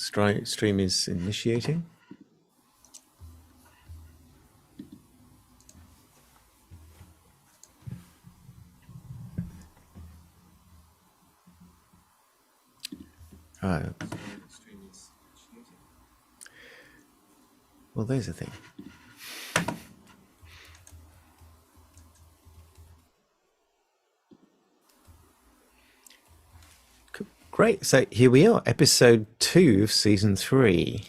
Stream is initiating. Well, there's a thing. Great. So here we are, episode 2 of season 3.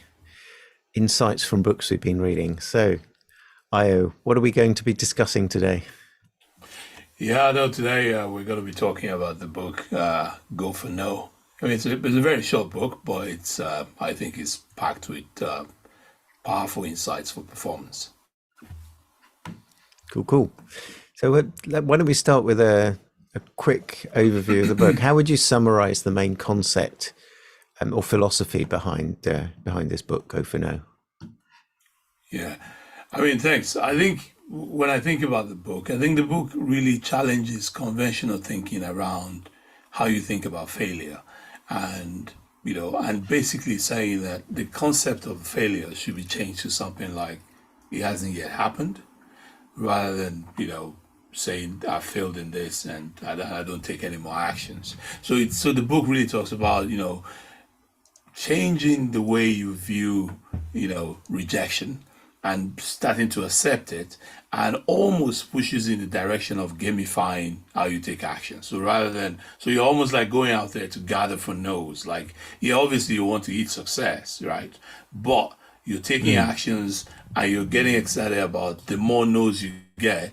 Insights from books we've been reading. So, Io, what are we going to be discussing today? Yeah, no, today we're going to be talking about the book Go for No. I mean, it's a very short book, but it's I think it's packed with powerful insights for performance. Cool. So why don't we start with a quick overview of the book? How would you summarize the main concept or philosophy behind this book, Go for No? Yeah, I mean, thanks. I think when I think about the book, I think the book really challenges conventional thinking around how you think about failure, and and basically saying that the concept of failure should be changed to something like it hasn't yet happened, rather than saying I failed in this and I don't take any more actions. So the book really talks about changing the way you view rejection and starting to accept it, and almost pushes in the direction of gamifying how you take action. So you're almost like going out there to gather for no's. Like, obviously you want to eat success, right? But you're taking actions and you're getting excited about the more no's you get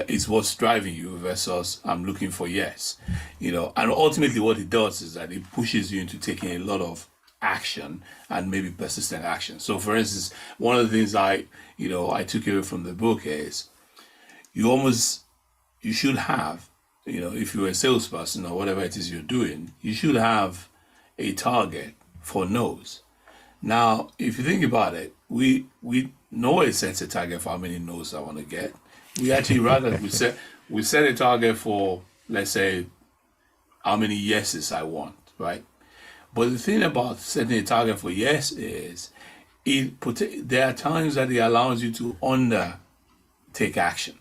is what's driving you versus I'm looking for yes. And ultimately what it does is that it pushes you into taking a lot of action, and maybe persistent action. So for instance, one of the things I took away from the book is you should have, if you're a salesperson or whatever it is you're doing, you should have a target for no's. Now, if you think about it, we nobody sets a target for how many no's I want to get. We actually rather we set a target for, let's say, how many yeses I want, right? But the thing about setting a target for yes is there are times that it allows you to take action.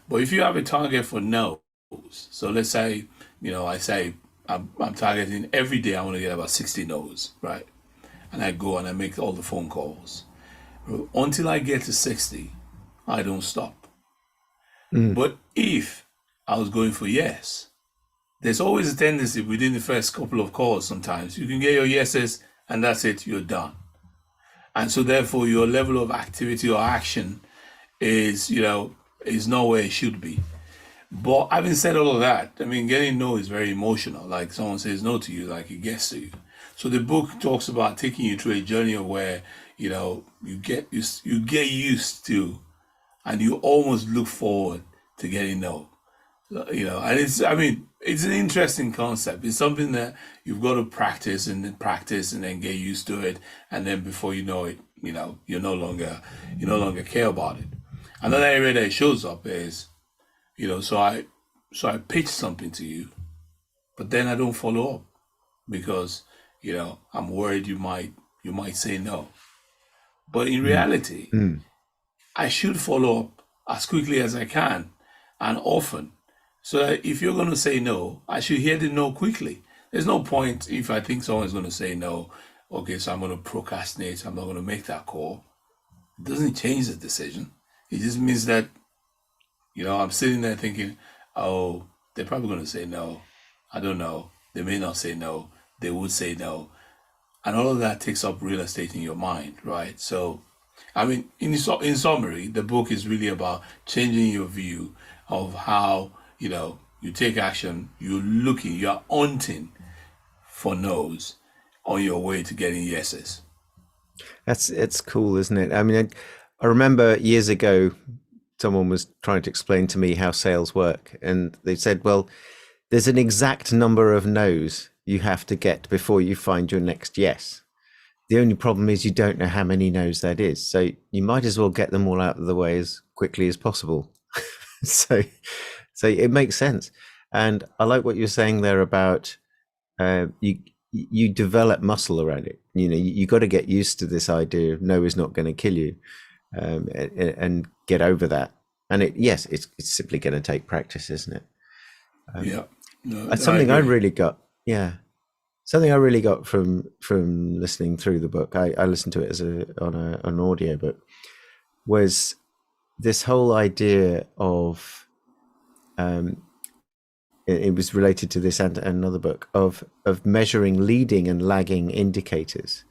But if you have a target for no's, so let's say, I say I'm targeting every day I want to get about 60 no's, right? And I go and I make all the phone calls. Until I get to 60, I don't stop. But if I was going for yes, there's always a tendency within the first couple of calls, sometimes you can get your yeses and that's it, you're done. And so therefore your level of activity or action is not where it should be. But having said all of that, I mean, getting no is very emotional. Like, someone says no to you, like it gets to you. So the book talks about taking you through a journey of where you get used to, and you almost look forward to getting no. And it's an interesting concept. It's something that you've got to practice and then get used to it, and then before you know it, you no longer care about it. Another area that it shows up is, so I pitch something to you, but then I don't follow up because I'm worried you might say no. But in reality, I should follow up as quickly as I can and often. So that if you're going to say no, I should hear the no quickly. There's no point if I think someone's going to say no, okay, so I'm going to procrastinate, I'm not going to make that call. It doesn't change the decision. It just means that, I'm sitting there thinking, oh, they're probably going to say no. I don't know. They may not say no. They would say no. And all of that takes up real estate in your mind, right? So, I mean, in summary, the book is really about changing your view of how, you take action, you're hunting for no's on your way to getting yeses. It's cool, isn't it? I mean, I remember years ago, someone was trying to explain to me how sales work, and they said, well, there's an exact number of no's you have to get before you find your next yes. The only problem is you don't know how many no's that is. So you might as well get them all out of the way as quickly as possible. So it makes sense. And I like what you're saying there about you you develop muscle around it. You got to get used to this idea of no is not going to kill you, and get over that. And yes, it's simply going to take practice, isn't it? Yeah. No, That's I something I agree. really got. Yeah, something I really got from listening through the book. I listened to it as an audio book. Was this whole idea of it was related to this and another book of measuring leading and lagging indicators.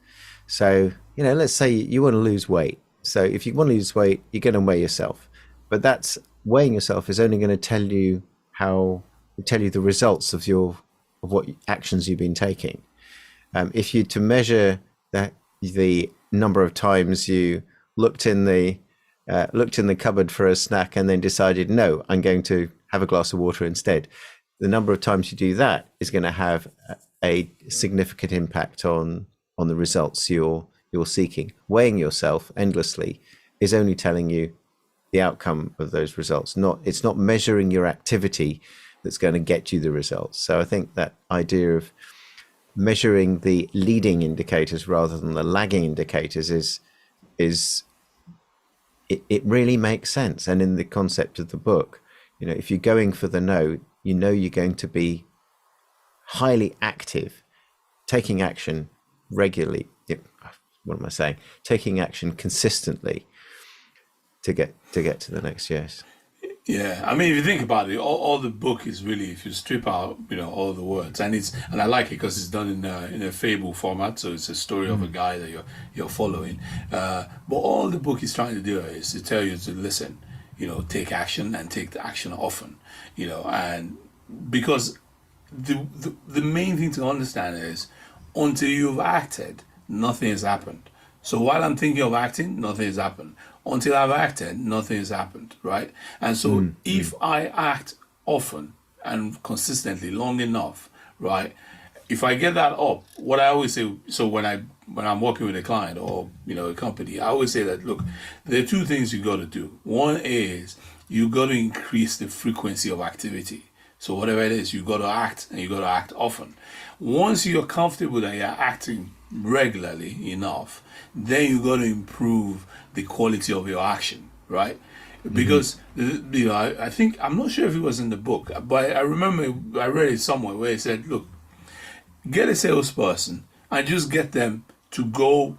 So, let's say you want to lose weight. So if you want to lose weight, you're going to weigh yourself. But that's weighing yourself is only going to tell you the results of what actions you've been taking. If you to measure the number of times you looked in the looked in the cupboard for a snack and then decided, no, I'm going to have a glass of water instead. The number of times you do that is going to have a significant impact on the results you're seeking. Weighing yourself endlessly is only telling you the outcome of those results. It's not measuring your activity that's going to get you the results. So I think that idea of measuring the leading indicators rather than the lagging indicators is it really makes sense. And in the concept of the book, if you're going for the no, you're going to be highly active, taking action regularly. What am I saying? Taking action consistently to get to the next yes. Yeah, I mean, if you think about it, all the book is really, if you strip out, all the words, and I like it because it's done in a fable format, so it's a story of a guy that you're following. But all the book is trying to do is to tell you to listen, take action and take the action often, and because the main thing to understand is until you've acted, nothing has happened. So while I'm thinking of acting, nothing has happened. Until I've acted, nothing has happened, right? And so if I act often and consistently, long enough, right? If I get that up, what I always say, so when I'm working with a client or a company, I always say that look, there are two things you got to do. One is you got to increase the frequency of activity. So whatever it is, you got to act, and you got to act often. Once you're comfortable that you're acting regularly enough, then you got to improve the quality of your action, right? Because I think, I'm not sure if it was in the book, but I remember I read it somewhere where it said, look, get a salesperson and just get them to go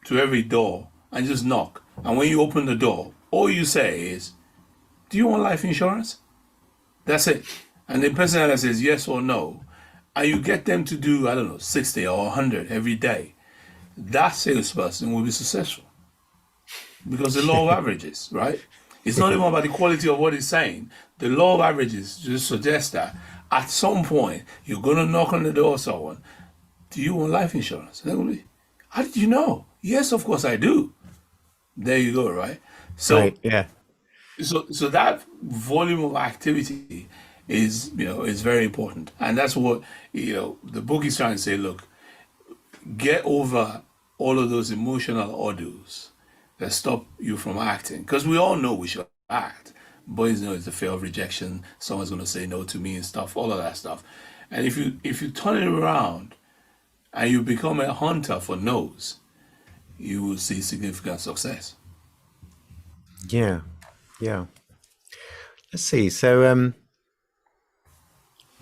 to every door and just knock. And when you open the door, all you say is, do you want life insurance? That's it. And the person that says yes or no, and you get them to do, I don't know, 60 or 100 every day, that salesperson will be successful. Because the law of averages, right? It's not even about the quality of what he's saying. The law of averages just suggests that at some point, you're going to knock on the door of someone. Do you want life insurance? And they're going to be, how did you know? Yes, of course I do. There you go, right? So Right. Yeah. so that volume of activity is very important, and that's what the book is trying to say. Look, get over all of those emotional hurdles that stop you from acting, because we all know we should act. Boys know it's the fear of rejection. Someone's going to say no to me and stuff, all of that stuff. And if you turn it around and you become a hunter for no's, you will see significant success. Yeah. Yeah. Let's see. So,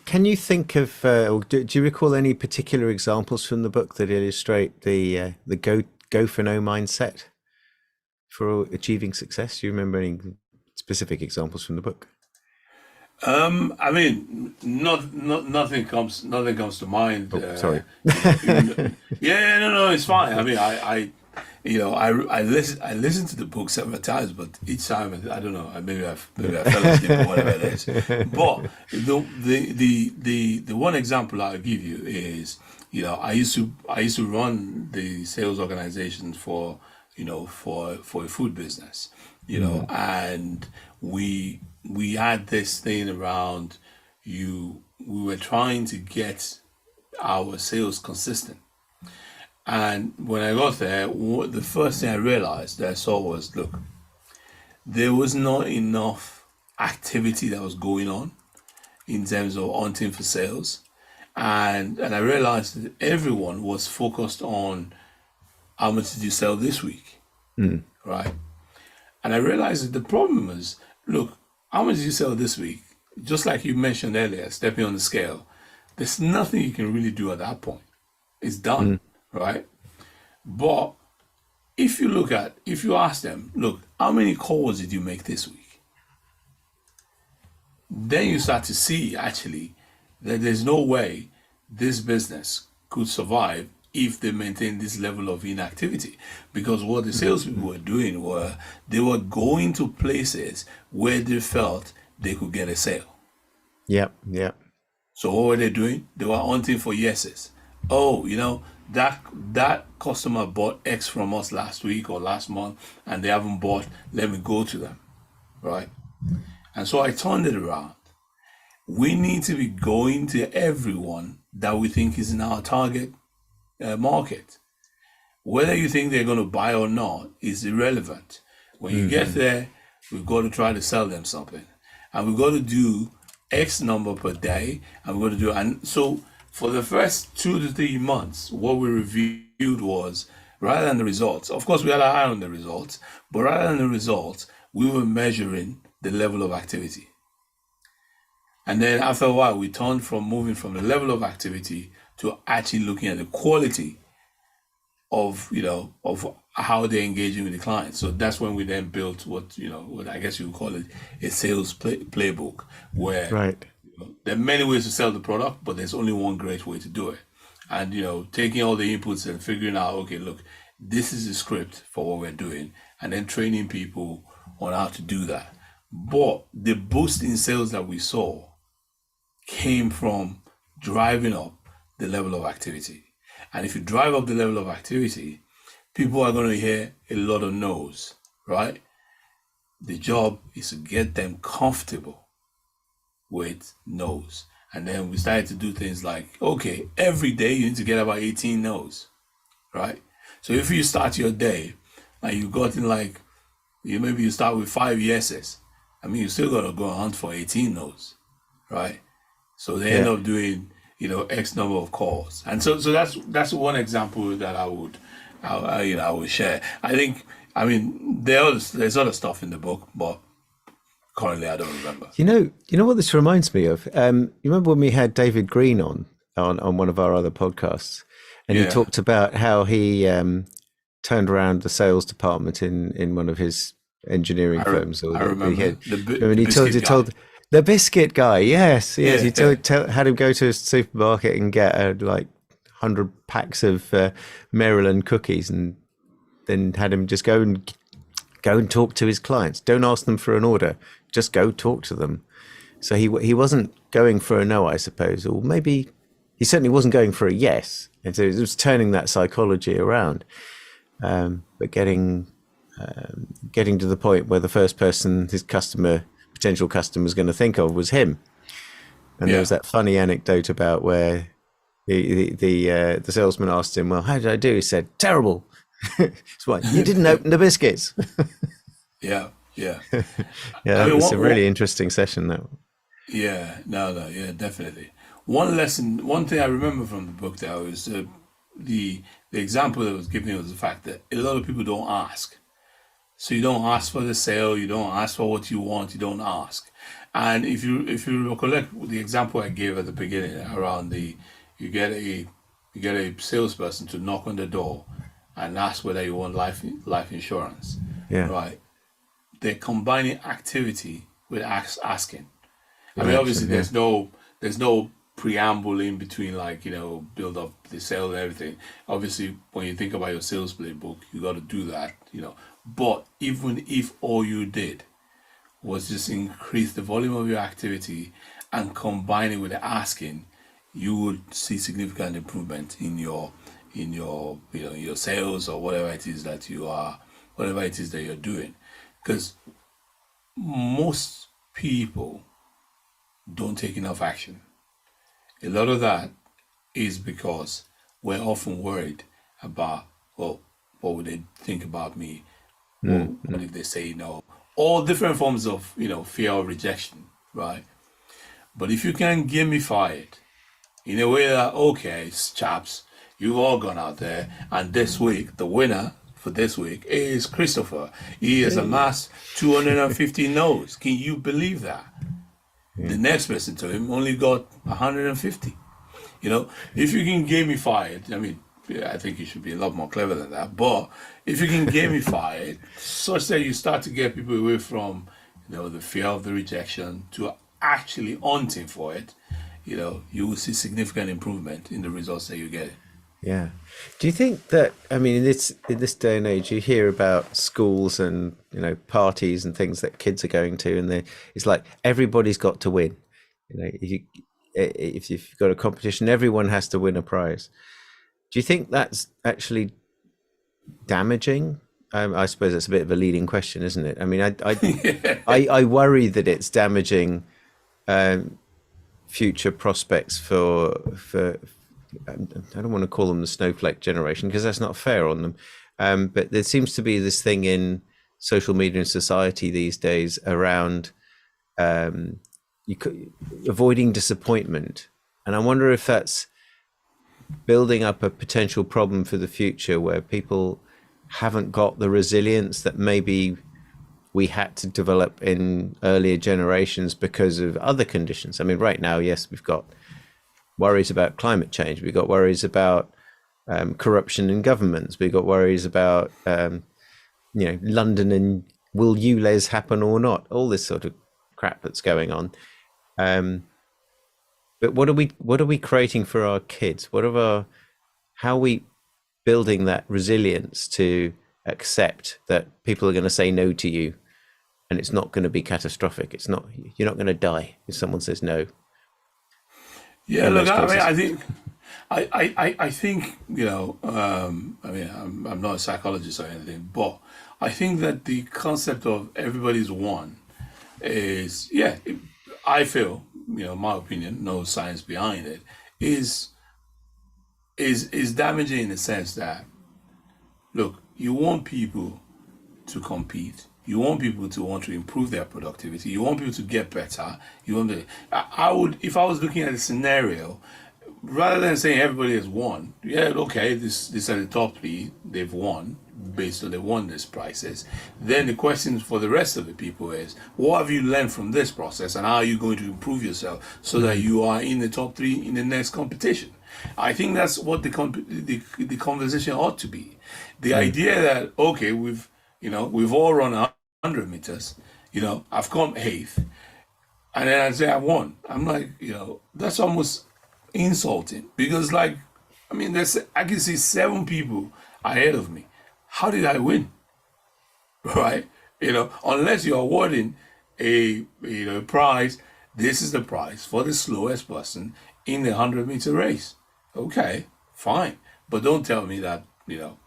can you think of, or do you recall any particular examples from the book that illustrate the go for no mindset for achieving success? Do you remember any specific examples from the book? I mean, nothing comes to mind. Oh, sorry. Yeah, no, it's fine. I mean, I listen to the book several times, but each time I don't know. Maybe I fell asleep or whatever it is. But the one example I'll give you is, I used to run the sales organization for for a food business, and we had this thing around we were trying to get our sales consistent. And when I got there, the first thing I realized that I saw was, look, there was not enough activity that was going on in terms of hunting for sales. And I realized that everyone was focused on how much did you sell this week, right? And I realized that the problem is, look, how much did you sell this week? Just like you mentioned earlier, stepping on the scale, there's nothing you can really do at that point. It's done, Mm. right? But if you ask them, look, how many calls did you make this week? Then you start to see actually that there's no way this business could survive if they maintain this level of inactivity. Because what the salespeople were doing were they were going to places where they felt they could get a sale. Yep. Yep. So what were they doing? They were hunting for yeses. Oh, that customer bought X from us last week or last month and they haven't bought. Let me go to them, right? And so I turned it around. We need to be going to everyone that we think is in our target market. Whether you think they're going to buy or not is irrelevant. When you get there, we've got to try to sell them something. And we've got to do X number per day. And we've got to do, and so for the first 2 to 3 months, what we reviewed was rather than the results, of course, we had an eye on the results, but rather than the results, we were measuring the level of activity. And then after a while, we turned from moving from the level of activity to actually looking at the quality of how they're engaging with the client. So that's when we then built what I guess you would call it a sales playbook, where Right. there are many ways to sell the product, but there's only one great way to do it. And taking all the inputs and figuring out, okay, look, this is the script for what we're doing, and then training people on how to do that. But the boost in sales that we saw came from driving up the level of activity. And if you drive up the level of activity, people are going to hear a lot of no's, right? The job is to get them comfortable with no's. And then we started to do things like, okay, every day you need to get about 18 no's, right? So if you start your day and you've gotten maybe you start with 5 yeses, I mean, you still got to go hunt for 18 no's, right? So they end up doing, X number of calls. And so that's one example that I would share. I mean, there's other stuff in the book, but currently I don't remember. You know what this reminds me of? You remember when we had David Green on one of our other podcasts, and he Yeah. talked about how he turned around the sales department in one of his engineering firms. I remember And he told the biscuit guy. Yes, Yeah, he had him go to a supermarket and get 100 packs of Maryland cookies, and then had him just go and talk to his clients. Don't ask them for an order. Just go talk to them. So he wasn't going for a no, I suppose, or maybe he certainly wasn't going for a yes. And so it was turning that psychology around, but getting to the point where the first person his potential customer was going to think of was him. And there was that funny anecdote about where the salesman asked him, "Well, how did I do?" He said, "Terrible." It's like, you didn't open the biscuits. Yeah, yeah. Yeah, it was a really interesting session, that one. Yeah, no, yeah, definitely. One thing I remember from the book there was the example that was given was the fact that a lot of people don't ask. So you don't ask for the sale, you don't ask for what you want, you don't ask. And if you recollect the example I gave at the beginning around you get a salesperson to knock on the door and ask whether you want life insurance, Yeah. right? They're combining activity with asking. I mean, Right, obviously, yeah. there's no preamble in between, build up the sale and everything. Obviously, when you think about your sales playbook, you got to do that, But even if all you did was just increase the volume of your activity and combine it with the asking, you would see significant improvement in your your sales or whatever it is that you're doing. Because most people don't take enough action. A lot of that is because we're often worried about, well, what would they think about me? What if they say no? All different forms of, fear or rejection, right? But if you can gamify it, in a way that, okay, chaps, you've all gone out there, and this week, the winner for this week is Christopher. He has Hey. amassed 250 no's. Can you believe that? The Yeah. next person to him only got 150. You know, if you can gamify it, I mean, yeah, I think you should be a lot more clever than that. But if you can gamify it such that you start to get people away from, the fear of the rejection to actually hunting for it, you will see significant improvement in the results that you get. Yeah. Do you think that, I mean, in this day and age, you hear about schools and parties and things that kids are going to, and it's like everybody's got to win. If you've got a competition, everyone has to win a prize. Do you think that's actually damaging? I suppose that's a bit of a leading question, isn't it? I mean, I worry that it's damaging future prospects for I don't want to call them the snowflake generation because that's not fair on them. But there seems to be this thing in social media and society these days around um, avoiding disappointment, and I wonder if that's building up a potential problem for the future where people haven't got the resilience that maybe we had to develop in earlier generations because of other conditions. I mean, right now, yes, we've got worries about climate change. We've got worries about corruption in governments. We've got worries about London and will ULEZ happen or not? All this sort of crap that's going on. Um, but what are we creating for our kids? How are we building that resilience to accept that people are going to say no to you, and it's not going to be catastrophic. It's not You're not going to die if someone says no Yeah, in look, most I mean, cases. I think, I mean, I'm not a psychologist or anything, but I think that the concept of everybody's one is, yeah, I feel, my opinion, no science behind it, is is damaging in the sense that, look, you want people to compete. You want people to want to improve their productivity. You want people to get better. You want to. I would, if I was looking at a scenario, rather than saying everybody has won, yeah, okay, this are the top three, they've won based on they won these prices. Then the question for the rest of the people is, what have you learned from this process, and how are you going to improve yourself so that you are in the top three in the next competition? I think that's what the conversation ought to be. The idea that, okay, we've all run 100 meters. I've come eighth, and then I say I won. I'm like, that's almost insulting because, like, I mean, I can see seven people ahead of me. How did I win? Right? Unless you're awarding a prize. This is the prize for the slowest person in the 100-meter race. Okay, fine, but don't tell me that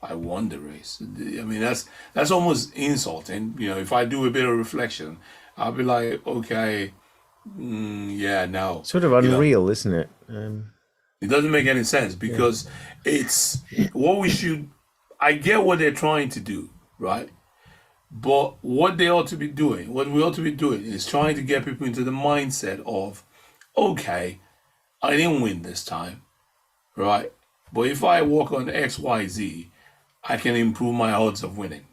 I won the race. I mean, that's almost insulting. If I do a bit of reflection, I'll be like, okay, yeah, no, Sort of you know, unreal, isn't it? it doesn't make any sense Yeah. because it's what we should. I get what they're trying to do, right? But what they ought to be doing, what we ought to be doing, is trying to get people into the mindset of, okay, I didn't win this time, right? But if I work on X, Y, Z, I can improve my odds of winning,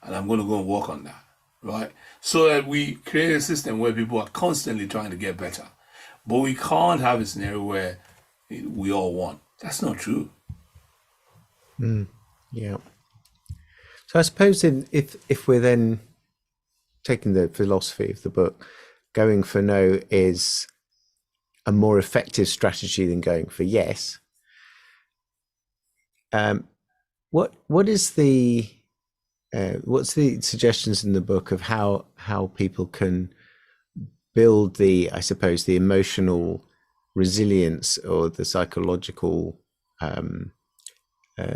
and I'm going to go and work on that, right? So that we create a system where people are constantly trying to get better. But we can't have a scenario where we all won. That's not true. Yeah. So I suppose if we're then taking the philosophy of the book, going for no is a more effective strategy than going for yes. Um, what is the what's the suggestions in the book of how people can build I suppose, the emotional resilience or the psychological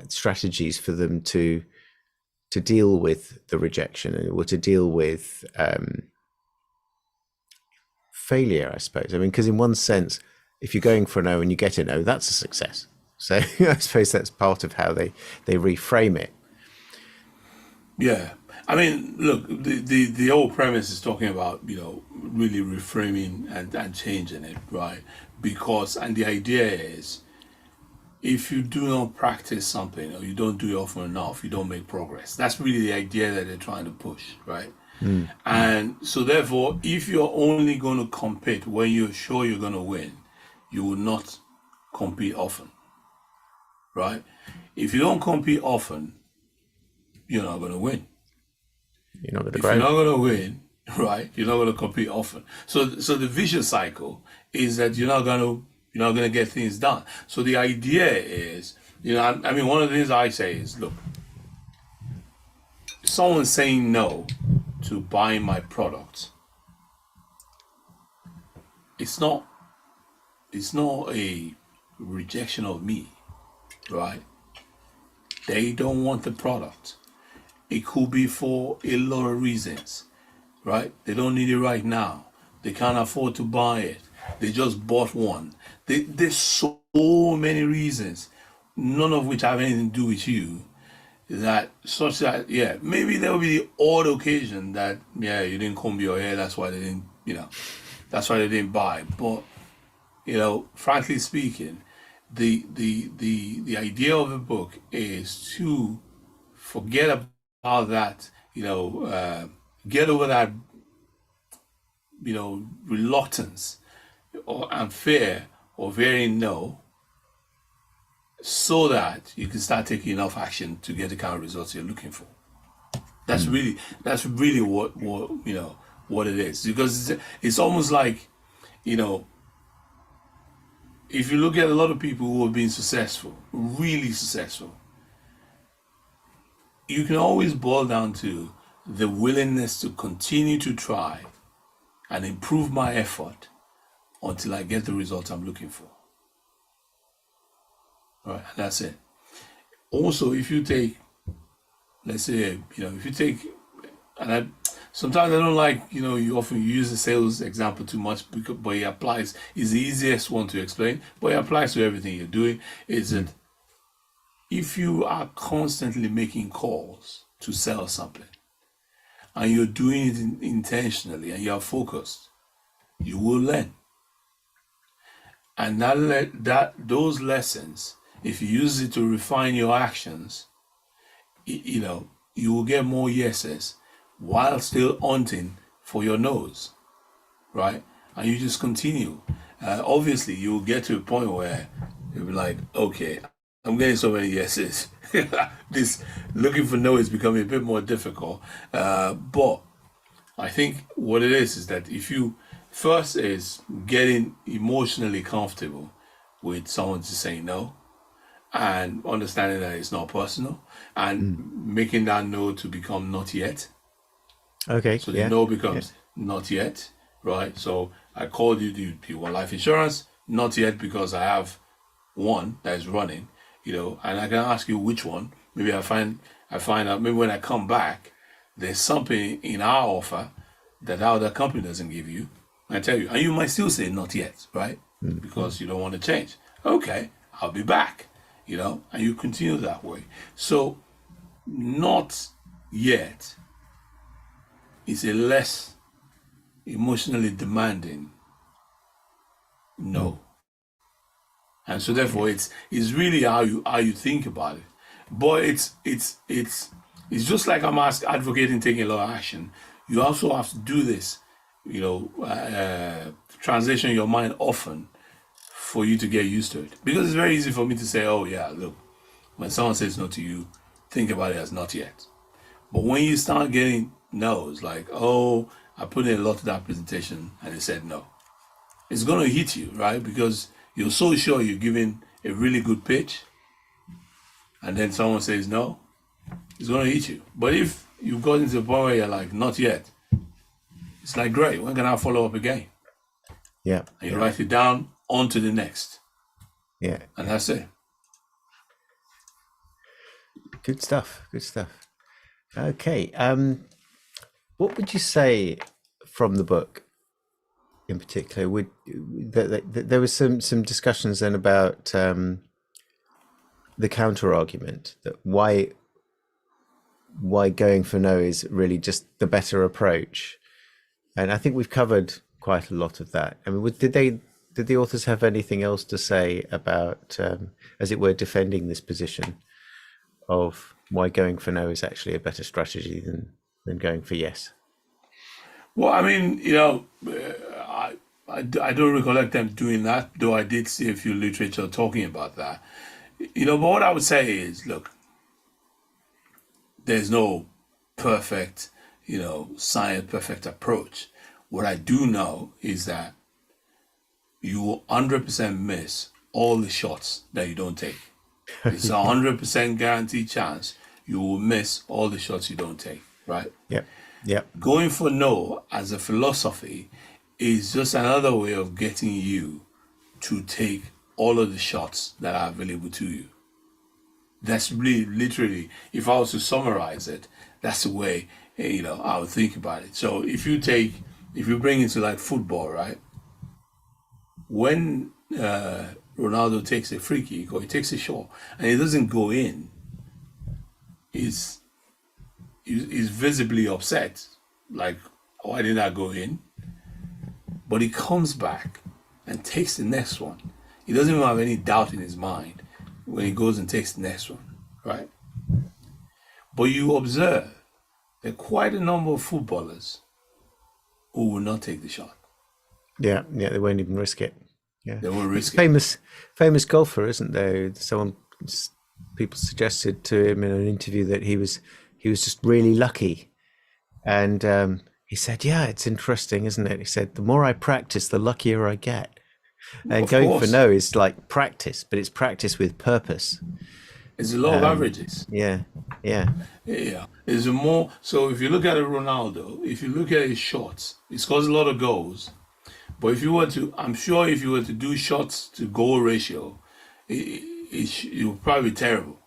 strategies for them to deal with the rejection or to deal with failure, I suppose. I mean, because in one sense, if you're going for a no and you get a no, that's a success. So I suppose that's part of how they reframe it. Yeah. I mean, look, the whole premise is talking about, really reframing and changing it, right? Because, and the idea is, if you do not practice something or you don't do it often enough, you don't make progress. That's really the idea that they're trying to push, right? Mm, mm. And so, therefore, if you're only going to compete when you're sure you're going to win, you will not compete often, right? If you don't compete often, you're not going to win. You're not going to If you're grow. not going to win, right, you're not going to compete often. So the vicious cycle is that you're not going to get things done. So the idea is, I mean, one of the things I say is, look, someone saying no to buying my product, it's not a rejection of me, right? They don't want the product. It could be for a lot of reasons, right? They don't need it right now. They can't afford to buy it. They just bought one. There's so many reasons, none of which have anything to do with you. That such that, yeah, maybe there will be the odd occasion that, yeah, you didn't comb your hair. That's why they didn't buy. But frankly speaking, the idea of the book is to forget about that. Get over that reluctance and fear of hearing no, so that you can start taking enough action to get the kind of results you're looking for. That's Mm. really what it is, because it's almost like, you know if you look at a lot of people who have been successful, really successful, you can always boil down to the willingness to continue to try and improve my effort until I get the result I'm looking for. All right, and that's it. Also, if you take, let's say, if you take, and sometimes I don't like, you often use the sales example too much, but it applies. It's the easiest one to explain, but it applies to everything you're doing. Is that if you are constantly making calls to sell something, and you're doing it intentionally and you're focused, you will learn. And those lessons, if you use it to refine your actions, you will get more yeses while still hunting for your no's, right? And you just continue. Obviously, you'll get to a point where you'll be like, okay, I'm getting so many yeses. This looking for no is becoming a bit more difficult. But I think what it is that if you first is getting emotionally comfortable with someone just saying no, and understanding that it's not personal, and Mm. making that no to become not yet. Okay. So the Yeah. no Yeah. becomes not yet, right? So I called you, do you want life insurance? Not yet, because I have one that is running, and I can ask you which one. Maybe I find out, maybe when I come back, there's something in our offer that our other company doesn't give you. I tell you, and you might still say not yet, right? Mm. Mm. Because you don't want to change. Okay, I'll be back, and you continue that way. So not yet is a less emotionally demanding Mm. no. And so therefore Yeah. it's really how you think about it. But it's just like I'm advocating taking a lot of action. You also have to do this, transition your mind often for you to get used to it. Because it's very easy for me to say, oh yeah, look, when someone says no to you, think about it as not yet. But when you start getting no's, like, oh, I put in a lot to that presentation and they said no, it's going to hit you, right? Because you're so sure you're giving a really good pitch, and then someone says no, it's going to hit you. But if you've gotten to the point where you're like, not yet, it's like, great, when can I follow up again? Yeah. And you Yeah. write it down, on to the next. Yeah. And Yeah. that's it. Good stuff. Good stuff. Okay. What would you say from the book in particular? Would there was some discussions then about the counter argument, that why going for no is really just the better approach. And I think we've covered quite a lot of that. I mean, did the authors have anything else to say about, as it were, defending this position of why going for no is actually a better strategy than going for yes? Well, I mean, I don't recollect them doing that, though I did see a few literature talking about that. But what I would say is, look, there's no perfect, science perfect approach. What I do know is that you will 100% miss all the shots that you don't take. It's a 100% guaranteed chance you will miss all the shots you don't take, right? Yep. Yep. Going for no as a philosophy is just another way of getting you to take all of the shots that are available to you. That's really literally, if I was to summarize it, that's the way, I would think about it. So if you bring it to like football, right? When Ronaldo takes a free kick or he takes a shot and it doesn't go in, he's visibly upset, like, why didn't I go in? But he comes back and takes the next one. He doesn't even have any doubt in his mind when he goes and takes the next one, right? But you observe there are quite a number of footballers who will not take the shot. Yeah, they won't even risk it. Yeah, they won't risk it. Famous golfer, isn't there? People suggested to him in an interview that he was just really lucky, and he said, "Yeah, it's interesting, isn't it?" He said, "The more I practice, the luckier I get." And going for no is like practice, but it's practice with purpose. It's a law of averages. Yeah. There's more. So if you look at Ronaldo, if you look at his shots, he scores a lot of goals. But I'm sure if you were to do shots to goal ratio, it would probably be terrible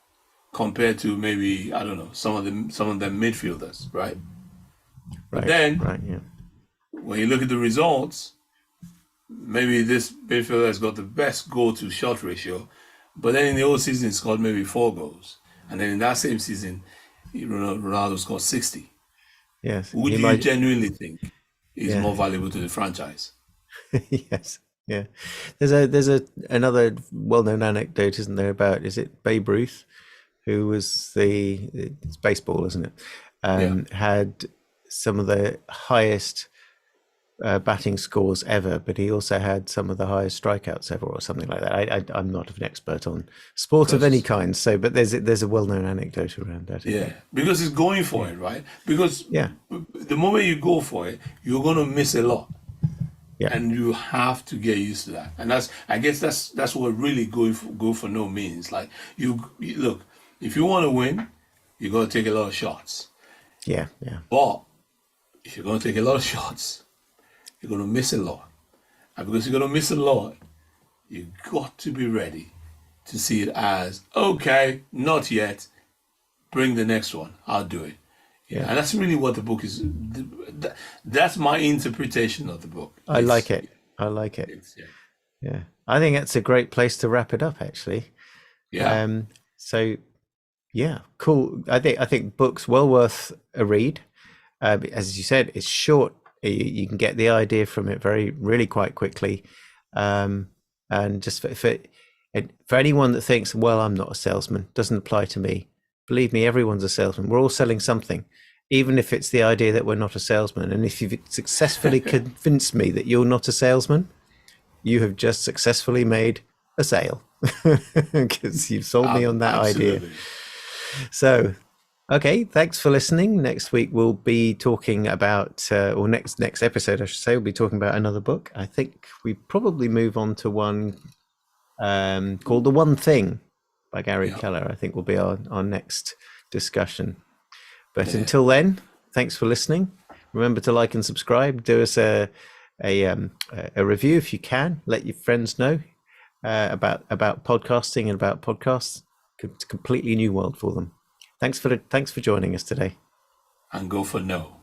compared to maybe, I don't know, some of them midfielders, right? But then, when you look at the results, maybe this midfielder has got the best goal to shot ratio, but then in the whole season he scored maybe 4 goals, and then in that same season, Ronaldo scored 60. Yes. Would you genuinely think is more valuable to the franchise? Yes. Yeah. There's another well-known anecdote, isn't there, about, is it Babe Ruth, who was it's baseball, isn't it? Had some of the highest batting scores ever, but he also had some of the highest strikeouts ever, or something like that. I'm not an expert on sport of any kind, but there's a well-known anecdote around that. Yeah, because it's going for it, right? Because the moment you go for it, you're going to miss a lot. Yeah. And you have to get used to that. And I guess that's what really go for no means. Like, you look, if you want to win, you got to take a lot of shots. Yeah. But if you're going to take a lot of shots, you're going to miss a lot. And because you're going to miss a lot, you've got to be ready to see it as, okay, not yet, bring the next one, I'll do it. Yeah, and that's really what the book is. That's my interpretation of the book. I like it. Yeah, I think that's a great place to wrap it up, actually. Yeah. So, yeah, cool. I think books well worth a read. As you said, it's short. You can get the idea from it really quite quickly. And just for anyone that thinks, well, I'm not a salesman, doesn't apply to me. Believe me, everyone's a salesman. We're all selling something, even if it's the idea that we're not a salesman. And if you've successfully convinced me that you're not a salesman, you have just successfully made a sale, because you've sold me on that idea. So, okay, thanks for listening. Next week we'll be talking about, or next episode, I should say, we'll be talking about another book. I think we probably move on to one called The One Thing by Gary Keller. I think will be our next discussion. But until then, thanks for listening. Remember to like and subscribe. Do us a review if you can. Let your friends know about podcasting and about podcasts. It's a completely new world for them. Thanks for joining us today. And go for no.